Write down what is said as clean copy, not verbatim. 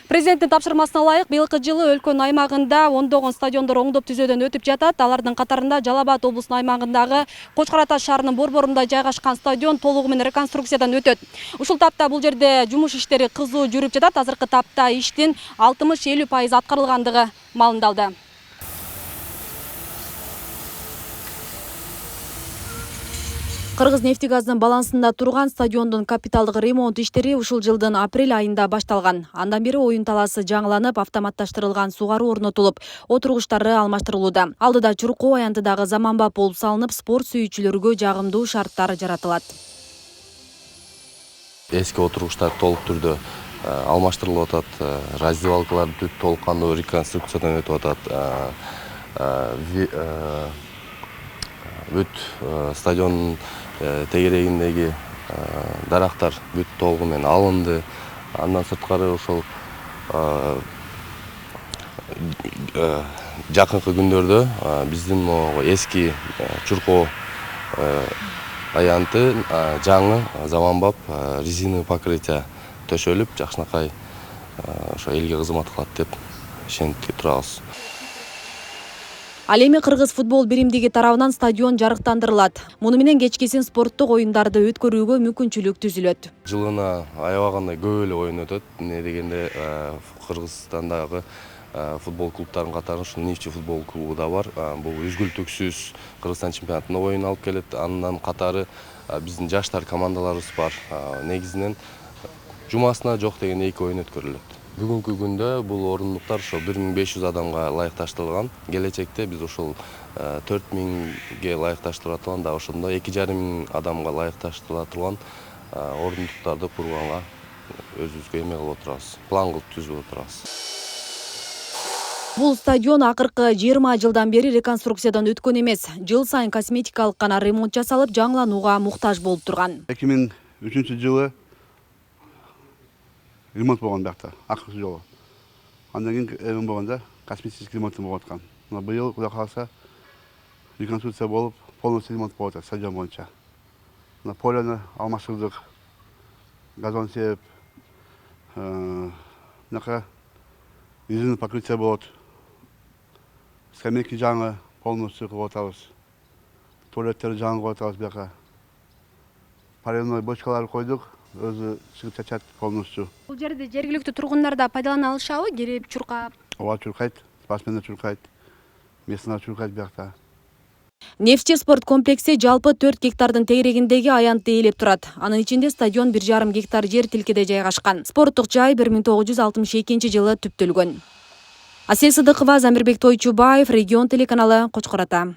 Президенттин тапшырмасына ылайык быйылкы жылы өлкөнүн аймагында ондогон стадиондор оңдоп түзөөдөн өтүп жатат. Алардын катарында Жалал Абад облусунун аймагындагы Кочкор Ата шаарынын борборунда жайгашкан стадион толугу менен реконструкциядан өтөт. Ушул тапта бул жерде жумуш иштери кызуу жүрүп жатат. Азыркы тапта иштин 60-50% аткарылгандыгы маалымдалды. Кыргыз-нефтегазынын балансында турган стадиондун капиталдык ремонт иштери ушул жылдын апрель айында башталган. Андан бери оюн талаасы жаңыланып, автоматташтырылган сугаруу орнотулуп, отургучтары алмаштырылууда. Алдыда чуркоо аянтындагы заманбап болуп салынып, спорт сүйүүчүлөргө жагымдуу шарттар жаратылат. Эски отургучтар толук түрдө алмаштырылып атат. Раздевалкалар толук кандуу реконструкциядан өтүп атат. Бүт стадиондун тегерегиндеги дарактар бүт толугу менен алынды. Андан сырткары ошол жакынкы күндөрдө биздин эски чуркоо аянты жаңы заманбап резиновый покрытие төшөлүп, жакшынакай ошо элге кызмат кылат деп ишенип турабыз. Ал эми Кыргыз футбол биримдиги тарабынан стадион жарыктандырылат. Муну менен кечкесин спорттук оюндарды өткөрүүгө мүмкүнчүлүк түзүлөт. Жылына аябагандай көп эле оюн өтөт. Эмне дегенде Кыргызстандагы футбол клубтарынын катарында ушул Нефти футбол клубу да бар. Бул үзгүлтүксүз Кыргызстан чемпионатына оюн алып келет. Андан катары биздин жаштар командаларыбыз бар. Негизинен жумасына жок деген 2 оюн өткөрүлөт. Бүгүнкү күндө бул орундуктар ошо 1500 адамга ылайыкташтырылган. Келечекте биз ошол 4000ге ылайыкташтырылган да ошондо 2500 адамга ылайыкташтырыла турган орундуктарды курганга өзүбүзгө эме кылып отурабыз. План кылып түзүп отурабыз. Бул стадион акыркы 20 жылдан бери реконструкциядан өткөн эмес. Жыл сайын косметикалык гана ремонт жасалып, жаңыланууга муктаж болуп турган. 2003-жылы ремонт болгон биякта, акыркы жолу. Андан кийин эме болгондо косметический ремонт болуп аткан. Мына быйыл Кудай кааласа реконструкция болуп, полностью ремонт болуп атат стадион боюнча. Мына полени алмаштырдык, газон себип, мынакай резиновый покрытие болот. Скамейки жаңы полностью кылып атабыз. Туалеттер жаңы кылып атабыз бияка. Паренной бочкалар койдук. Өзү чыгып чачат полностью. Бул жерде жергиликтүү тургундар да пайдалана алышабы? Кирип чуркап. Ооба, чуркайт, спортсмендер чуркайт, местный чуркайт биякта. Нефти спорт комплекси жалпы 4 гектардын тегерегиндеги аянтты ээлеп турат. Анын ичинде стадион 1,5 гектар жер тилкеде жайгашкан. Спорттук жай 1962-жылы түптөлгөн. Асель Сыдыкова, Замирбек Тойчубаев, Регион телеканалы, Кочкор Ата.